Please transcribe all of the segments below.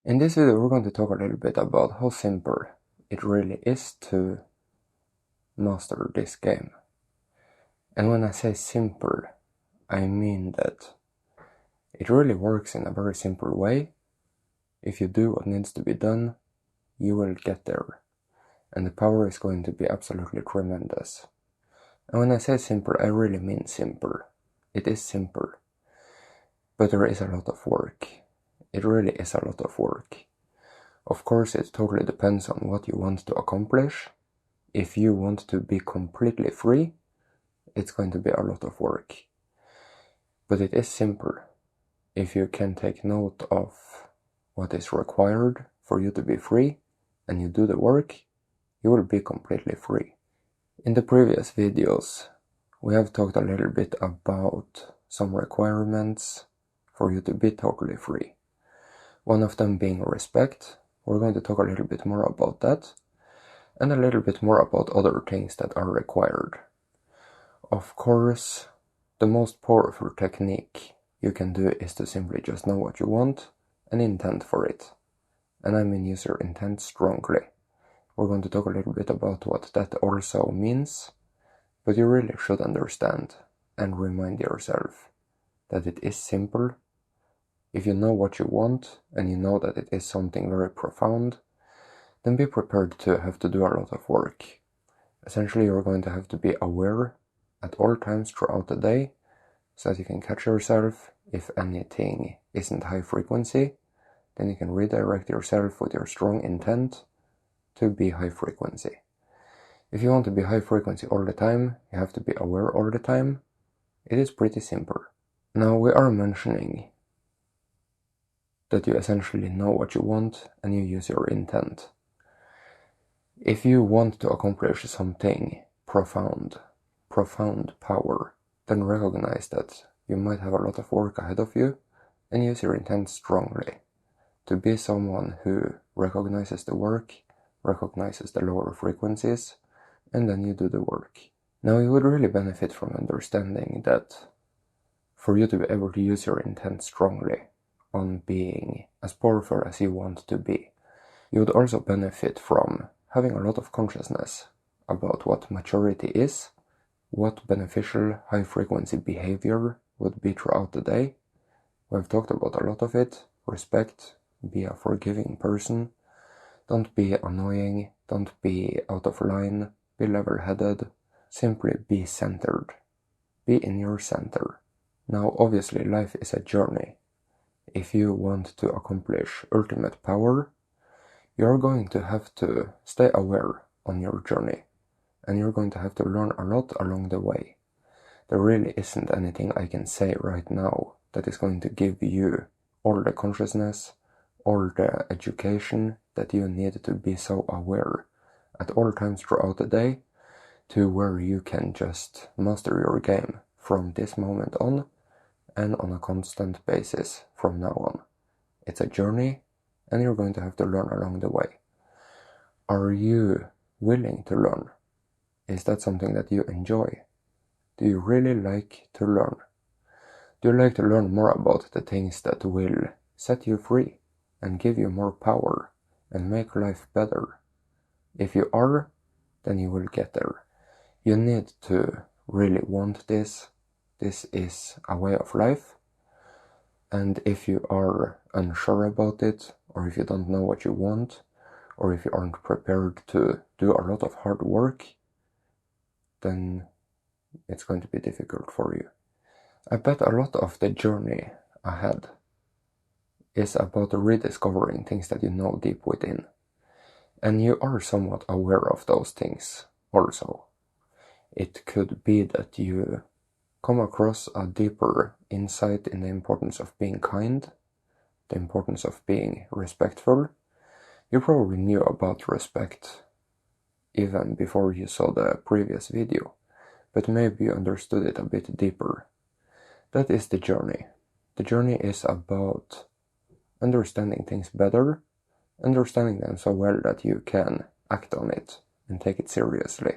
In this video we're going to talk a little bit about how simple it really is to master this game. And when I say simple, I mean that it really works in a very simple way. If you do what needs to be done, you will get there. And the power is going to be absolutely tremendous. And when I say simple, I really mean simple. It is simple. But there is a lot of work. It really is a lot of work. Of course, it totally depends on what you want to accomplish. If you want to be completely free, it's going to be a lot of work. But it is simple. If you can take note of what is required for you to be free, and you do the work, you will be completely free. In the previous videos, we have talked a little bit about some requirements for you to be totally free. One of them being respect. We're going to talk a little bit more about that, and a little bit more about other things that are required. Of course, the most powerful technique you can do is to simply just know what you want and intend for it. And I mean use your intent strongly. We're going to talk a little bit about what that also means, but you really should understand and remind yourself that it is simple. If you know what you want, and you know that it is something very profound, then be prepared to have to do a lot of work. Essentially, you're going to have to be aware at all times throughout the day, so that you can catch yourself. If anything isn't high frequency, then you can redirect yourself with your strong intent to be high frequency. If you want to be high frequency all the time, you have to be aware all the time. It is pretty simple. Now, we are mentioning that you essentially know what you want and you use your intent. If you want to accomplish something profound power, then recognize that you might have a lot of work ahead of you and use your intent strongly to be someone who recognizes the work, recognizes the lower frequencies, and then you do the work. Now, you would really benefit from understanding that for you to be able to use your intent strongly on being as powerful as you want to be, you would also benefit from having a lot of consciousness about what maturity is, what beneficial high-frequency behavior would be throughout the day. We've talked about a lot of it. Respect, be a forgiving person, don't be annoying, don't be out of line, be level-headed, simply be centered. Be in your center. Now, obviously, life is a journey. If you want to accomplish ultimate power, you're going to have to stay aware on your journey, and you're going to have to learn a lot along the way. There really isn't anything I can say right now that is going to give you all the consciousness, all the education that you need to be so aware at all times throughout the day, to where you can just master your game from this moment on and on a constant basis from now on. It's a journey, and you're going to have to learn along the way. Are you willing to learn? Is that something that you enjoy? Do you really like to learn? Do you like to learn more about the things that will set you free and give you more power and make life better? If you are, then you will get there. You need to really want this. This is a way of life. And if you are unsure about it, or if you don't know what you want, or if you aren't prepared to do a lot of hard work, then it's going to be difficult for you. I bet a lot of the journey ahead is about rediscovering things that you know deep within. And you are somewhat aware of those things also. It could be that you come across a deeper insight in the importance of being kind, the importance of being respectful. You probably knew about respect even before you saw the previous video, but maybe you understood it a bit deeper. That is the journey. The journey is about understanding things better, understanding them so well that you can act on it and take it seriously.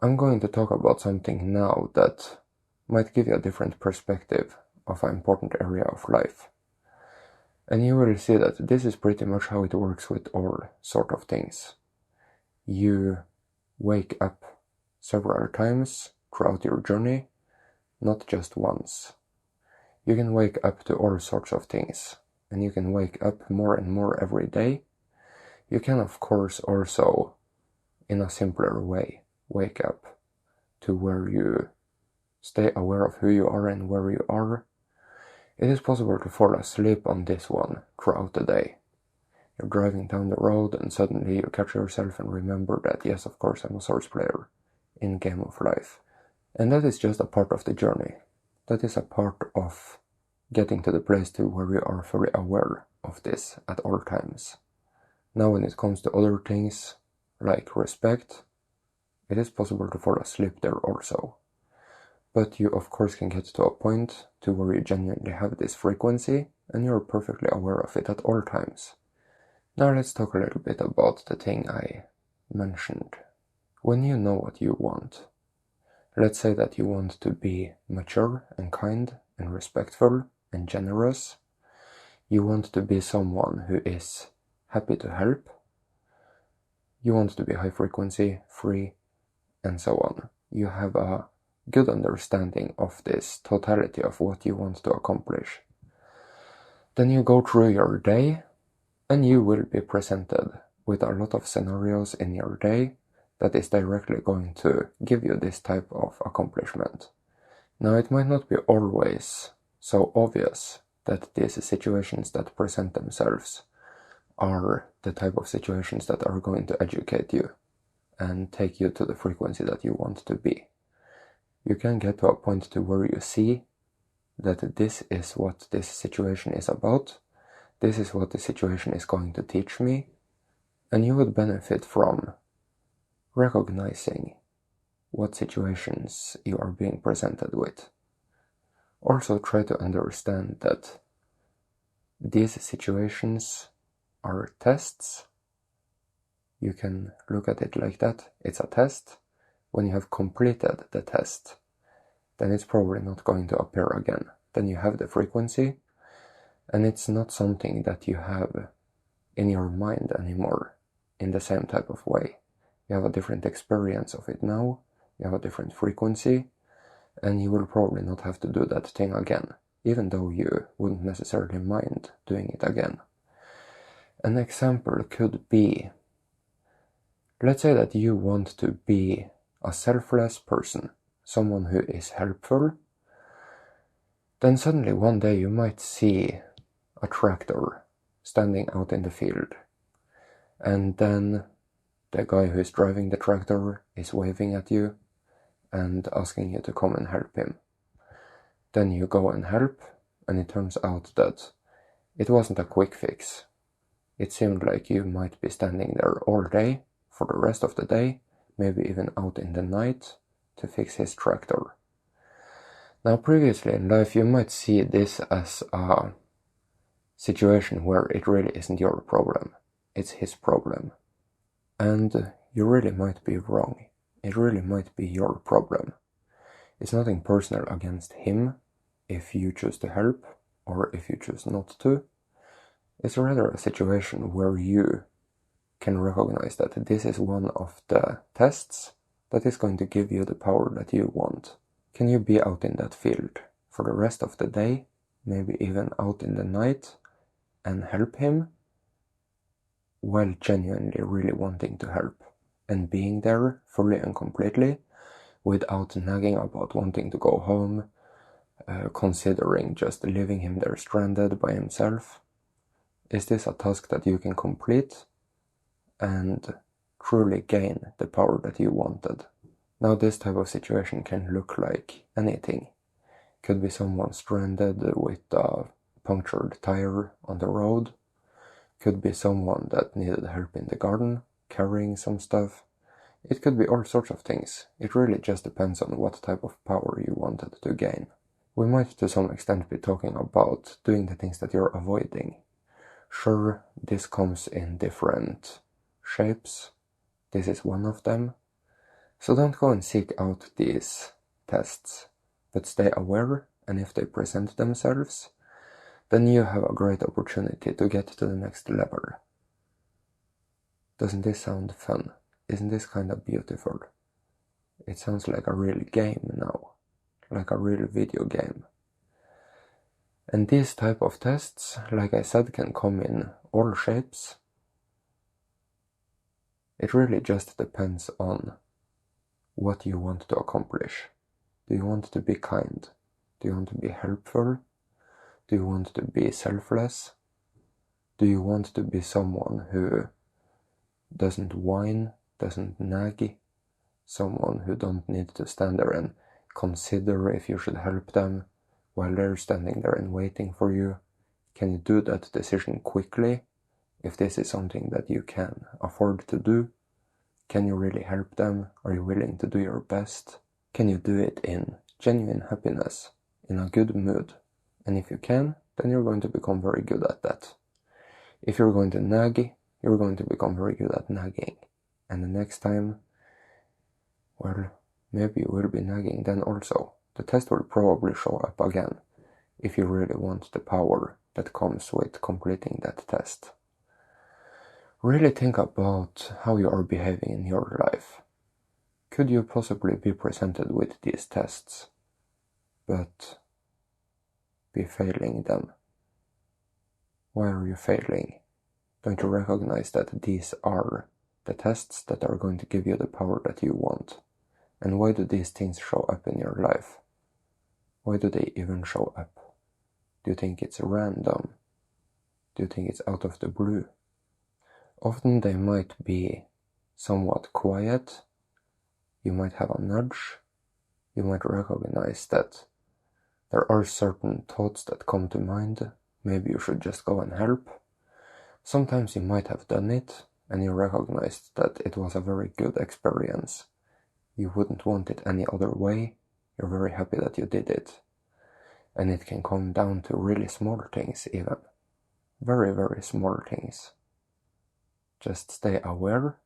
I'm going to talk about something now that might give you a different perspective of an important area of life. And you will see that this is pretty much how it works with all sort of things. You wake up several times throughout your journey, not just once. You can wake up to all sorts of things, and you can wake up more and more every day. You can, of course, also, in a simpler way, wake up to where you stay aware of who you are and where you are. It is possible to fall asleep on this one throughout the day. You're driving down the road and suddenly you catch yourself and remember that, yes, of course, I'm a Source player in Game of Life. And that is just a part of the journey. That is a part of getting to the place to where you are fully aware of this at all times. Now when it comes to other things, like respect, it is possible to fall asleep there also. But you of course can get to a point to where you genuinely have this frequency and you're perfectly aware of it at all times. Now let's talk a little bit about the thing I mentioned. When you know what you want, let's say that you want to be mature and kind and respectful and generous. You want to be someone who is happy to help. You want to be high frequency, free, and so on. You have a good understanding of this totality of what you want to accomplish. Then you go through your day and you will be presented with a lot of scenarios in your day that is directly going to give you this type of accomplishment. Now it might not be always so obvious that these situations that present themselves are the type of situations that are going to educate you and take you to the frequency that you want to be. You can get to a point to where you see that this is what this situation is about, this is what the situation is going to teach me, and you would benefit from recognizing what situations you are being presented with. Also try to understand that these situations are tests. You can look at it like that. It's a test. When you have completed the test, then it's probably not going to appear again. Then you have the frequency, and it's not something that you have in your mind anymore in the same type of way. You have a different experience of it now, you have a different frequency, and you will probably not have to do that thing again, even though you wouldn't necessarily mind doing it again. An example could be, let's say that you want to be a selfless person, someone who is helpful. Then suddenly one day you might see a tractor standing out in the field, and then the guy who is driving the tractor is waving at you and asking you to come and help him. Then you go and help, and it turns out that it wasn't a quick fix. It seemed like you might be standing there all day, for the rest of the day, maybe even out in the night, to fix his tractor. Now previously in life you might see this as a situation where it really isn't your problem, it's his problem. And you really might be wrong. It really might be your problem. It's nothing personal against him if you choose to help or if you choose not to. It's rather a situation where you can recognize that this is one of the tests that is going to give you the power that you want. Can you be out in that field for the rest of the day, maybe even out in the night, and help him while genuinely really wanting to help and being there fully and completely without nagging about wanting to go home, considering just leaving him there stranded by himself? Is this a task that you can complete and truly gain the power that you wanted? Now this type of situation can look like anything. Could be someone stranded with a punctured tire on the road. Could be someone that needed help in the garden, carrying some stuff. It could be all sorts of things. It really just depends on what type of power you wanted to gain. We might to some extent be talking about doing the things that you're avoiding. Sure, this comes in different shapes. This is one of them. So don't go and seek out these tests, but stay aware, and if they present themselves, then you have a great opportunity to get to the next level. Doesn't this sound fun? Isn't this kind of beautiful? It sounds like a real game now, like a real video game. And these type of tests, like I said, can come in all shapes. It really just depends on what you want to accomplish. Do you want to be kind? Do you want to be helpful? Do you want to be selfless? Do you want to be someone who doesn't whine, doesn't nag? Someone who don't need to stand there and consider if you should help them while they're standing there and waiting for you? Can you do that decision quickly? If this is something that you can afford to do, can you really help them? Are you willing to do your best? Can you do it in genuine happiness, in a good mood? And if you can, then you're going to become very good at that. If you're going to nag, you're going to become very good at nagging. And the next time, well, maybe you will be nagging then also. The test will probably show up again, if you really want the power that comes with completing that test. Really think about how you are behaving in your life. Could you possibly be presented with these tests, but be failing them? Why are you failing? Don't you recognize that these are the tests that are going to give you the power that you want? And why do these things show up in your life? Why do they even show up? Do you think it's random? Do you think it's out of the blue? Often they might be somewhat quiet. You might have a nudge. You might recognize that there are certain thoughts that come to mind. Maybe you should just go and help. Sometimes you might have done it and you recognized that it was a very good experience. You wouldn't want it any other way. You're very happy that you did it. And it can come down to really small things even. Very, very small things. Just stay aware.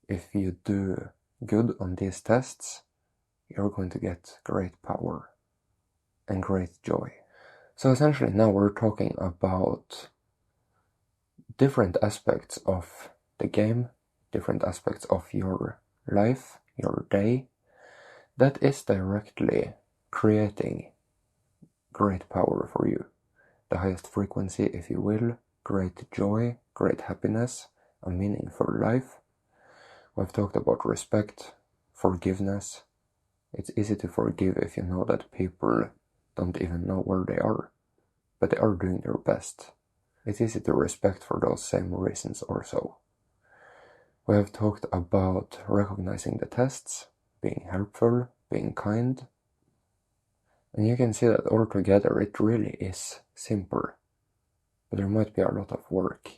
If you do good on these tests, you're going to get great power and great joy. So essentially now we're talking about different aspects of the game, different aspects of your life, your day, that is directly creating great power for you. The highest frequency, if you will, great joy, great happiness, a meaningful life. We've talked about respect, forgiveness. It's easy to forgive if you know that people don't even know where they are, but they are doing their best. It's easy to respect for those same reasons also. We have talked about recognizing the tests, being helpful, being kind. And you can see that altogether it really is simple, but there might be a lot of work.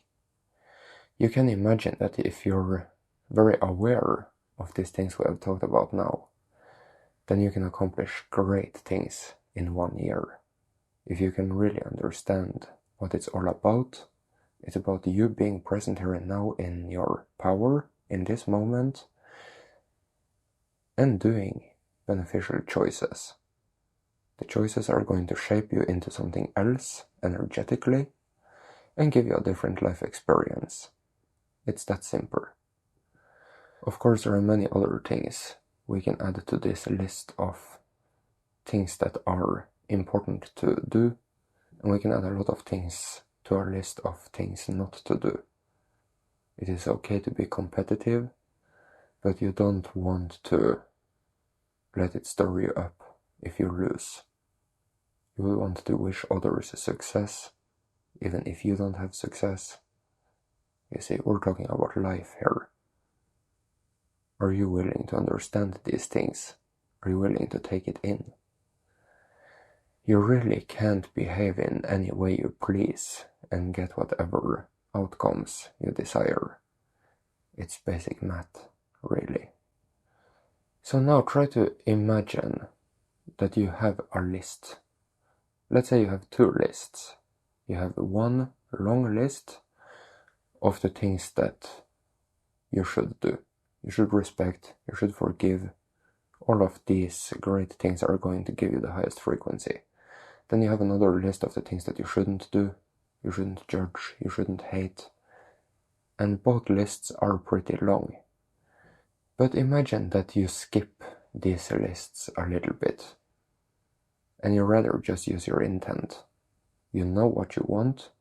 You can imagine that if you're very aware of these things we have talked about now, then you can accomplish great things in 1 year. If you can really understand what it's all about, it's about you being present here and now in your power, in this moment, and doing beneficial choices. The choices are going to shape you into something else energetically and give you a different life experience. It's that simple. Of course, there are many other things we can add to this list of things that are important to do, and we can add a lot of things to our list of things not to do. It is okay to be competitive, but you don't want to let it stir you up if you lose. You will want to wish others success, even if you don't have success. You see, we're talking about life here. Are you willing to understand these things? Are you willing to take it in? You really can't behave in any way you please and get whatever outcomes you desire. It's basic math, really. So now try to imagine that you have a list. Let's say you have 2 lists. You have one long list of the things that you should do. You should respect, you should forgive. All of these great things are going to give you the highest frequency. Then you have another list of the things that you shouldn't do, you shouldn't judge, you shouldn't hate. And both lists are pretty long. But imagine that you skip these lists a little bit, and you rather just use your intent. You know what you want.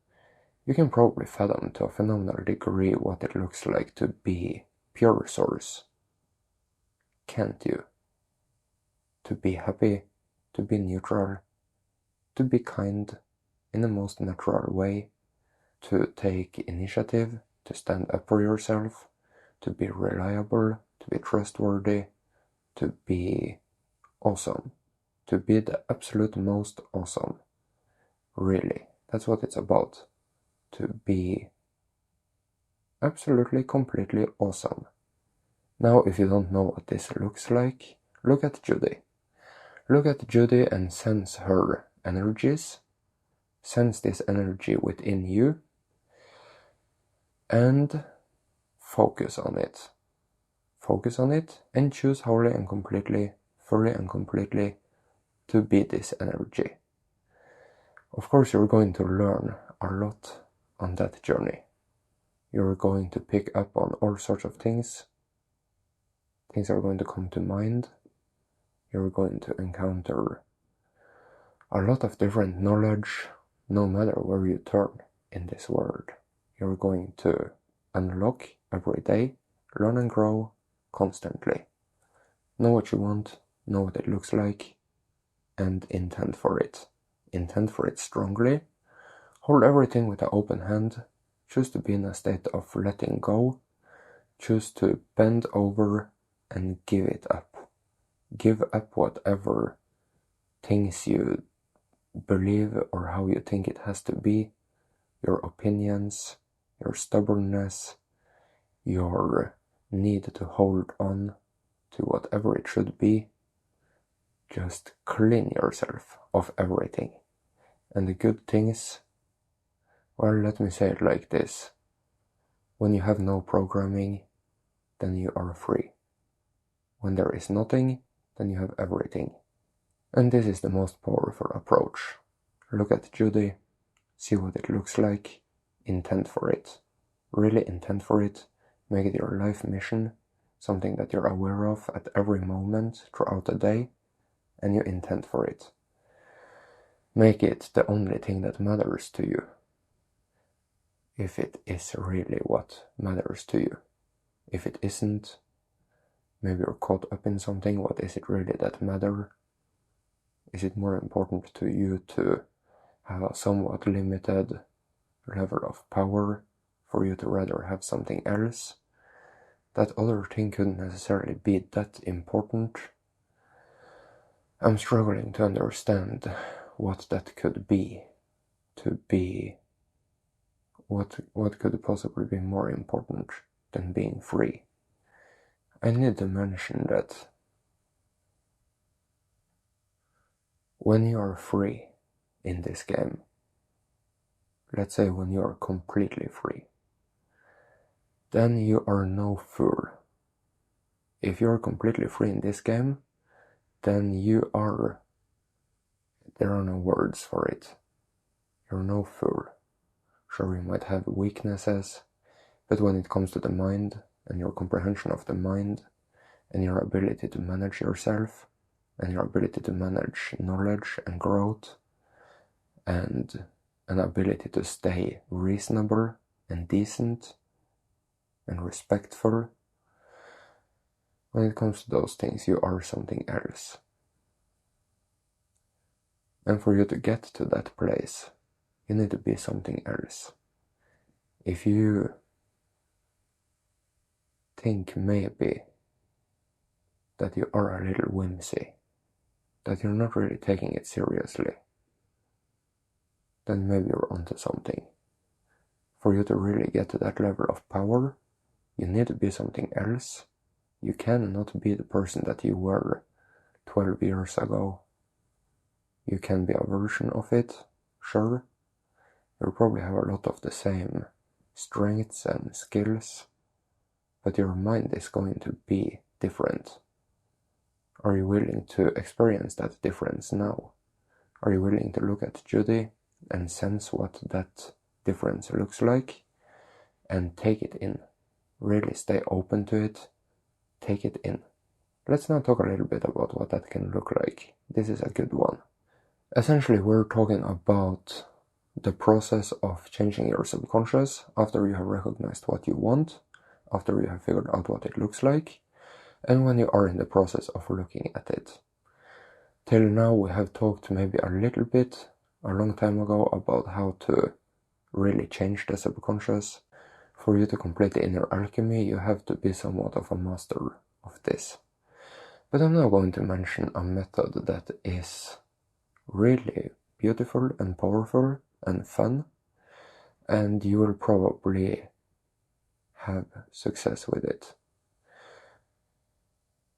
You can probably fathom to a phenomenal degree what it looks like to be pure source. Can't you? To be happy, to be neutral, to be kind in the most natural way, to take initiative, to stand up for yourself, to be reliable, to be trustworthy, to be awesome, to be the absolute most awesome. Really, that's what it's about. To be absolutely, completely awesome. Now, if you don't know what this looks like, look at Judy. Look at Judy and sense her energies. Sense this energy within you. And focus on it. Focus on it and choose wholly and completely, fully and completely to be this energy. Of course, you're going to learn a lot on that journey. You're going to pick up on all sorts of things. Things are going to come to mind. You're going to encounter a lot of different knowledge, no matter where you turn in this world. You're going to unlock every day, learn and grow constantly. Know what you want, know what it looks like, and intend for it. Intend for it strongly. Hold everything with an open hand. Choose to be in a state of letting go. Choose to bend over and give it up. Give up whatever things you believe or how you think it has to be, your opinions, your stubbornness, your need to hold on to whatever it should be. Just clean yourself of everything. And the good things, well, let me say it like this. When you have no programming, then you are free. When there is nothing, then you have everything. And this is the most powerful approach. Look at Judy, see what it looks like, intend for it. Really intend for it, make it your life mission, something that you're aware of at every moment throughout the day, and you intend for it. Make it the only thing that matters to you. If it is really what matters to you. If it isn't, maybe you're caught up in something. What is it really that matters? Is it more important to you to have a somewhat limited level of power for you to rather have something else? That other thing couldn't necessarily be that important. I'm struggling to understand what that could be. To be what could possibly be more important than being free? I need to mention that when you are free in this game, let's say when you are completely free, then you are no fool. If you're completely free in this game, then you are, there are no words for it. You're no fool. Sure, you might have weaknesses, but when it comes to the mind and your comprehension of the mind and your ability to manage yourself and your ability to manage knowledge and growth and an ability to stay reasonable and decent and respectful, when it comes to those things, you are something else. And for you to get to that place, you need to be something else. If you think maybe that you are a little whimsy, that you're not really taking it seriously, then maybe you're onto something. For you to really get to that level of power, you need to be something else. You cannot be the person that you were 12 years ago. You can be a version of it, sure. You'll probably have a lot of the same strengths and skills, but your mind is going to be different. Are you willing to experience that difference now? Are you willing to look at Judy and sense what that difference looks like and take it in? Really stay open to it, take it in. Let's now talk a little bit about what that can look like. This is a good one. Essentially, we're talking about the process of changing your subconscious after you have recognized what you want, after you have figured out what it looks like, and when you are in the process of looking at it. Till now we have talked maybe a little bit, a long time ago, about how to really change the subconscious. For you to complete the inner alchemy, you have to be somewhat of a master of this. But I'm now going to mention a method that is really beautiful and powerful and fun, and you will probably have success with it.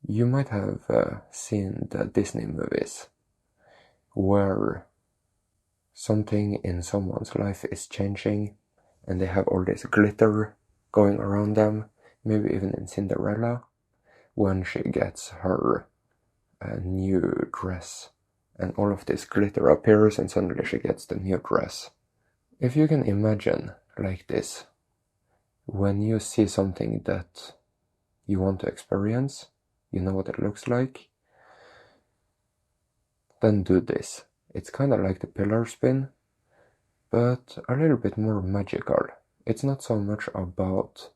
You might have seen the Disney movies where something in someone's life is changing and they have all this glitter going around them, maybe even in Cinderella, when she gets her new dress and all of this glitter appears and suddenly she gets the new dress. If you can imagine like this, when you see something that you want to experience, you know what it looks like, then do this. It's kind of like the pillar spin, but a little bit more magical. It's not so much about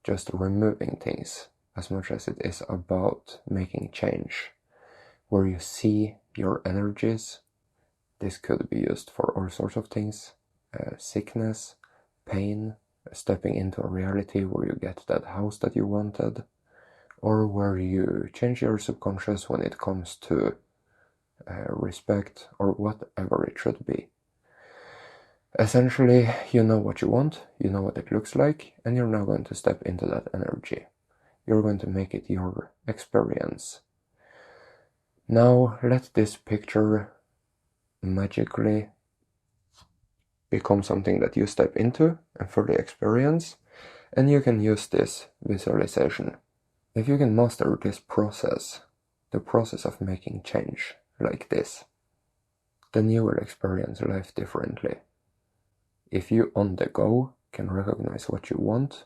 just removing things as much as it is about making change, where you see your energies. This could be used for all sorts of things, sickness, pain, stepping into a reality where you get that house that you wanted, or where you change your subconscious when it comes to respect or whatever it should be. Essentially, you know what you want, you know what it looks like, and you're now going to step into that energy. You're going to make it your experience. Now, let this picture magically become something that you step into and fully experience, and you can use this visualization. If you can master this process, the process of making change like this, then you will experience life differently. If you on the go can recognize what you want,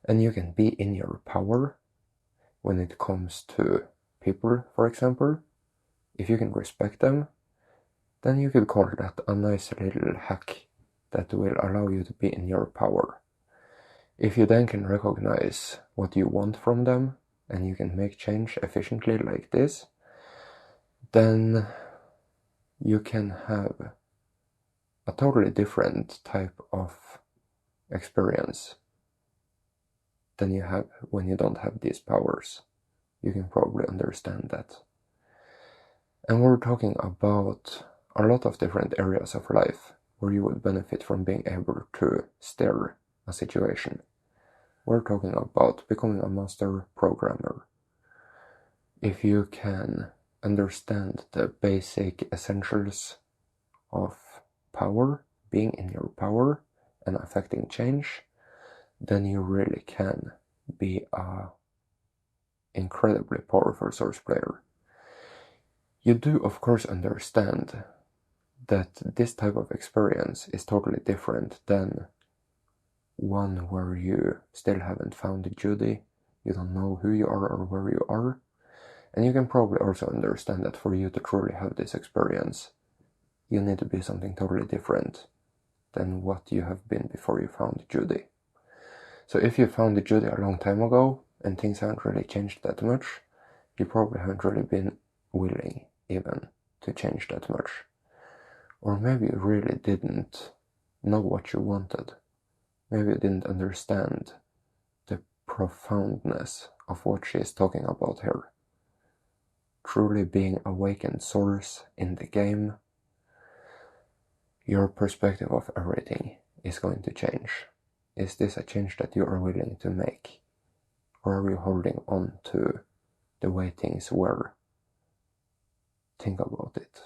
and you can be in your power when it comes to people, for example, if you can respect them, then you could call that a nice little hack that will allow you to be in your power. If you then can recognize what you want from them, and you can make change efficiently like this, then you can have a totally different type of experience than you have when you don't have these powers. You can probably understand that. And we're talking about a lot of different areas of life where you would benefit from being able to steer a situation. We're talking about becoming a master programmer. If you can understand the basic essentials of power, being in your power and affecting change, then you really can be a incredibly powerful source player. You do of course understand that this type of experience is totally different than one where you still haven't found Judy, you don't know who you are or where you are, and you can probably also understand that for you to truly have this experience, you need to be something totally different than what you have been before you found Judy. So if you found Judy a long time ago and things haven't really changed that much, you probably haven't really been willing even to change that much. Or maybe you really didn't know what you wanted. Maybe you didn't understand the profoundness of what she is talking about here. Truly being awakened source in the game, your perspective of everything is going to change. Is this a change that you are willing to make? Or are you holding on to the way things were? Think about it.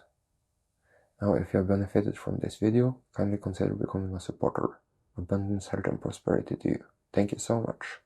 Now, if you have benefited from this video, kindly consider becoming a supporter. Abundance, health and prosperity to you. Thank you so much.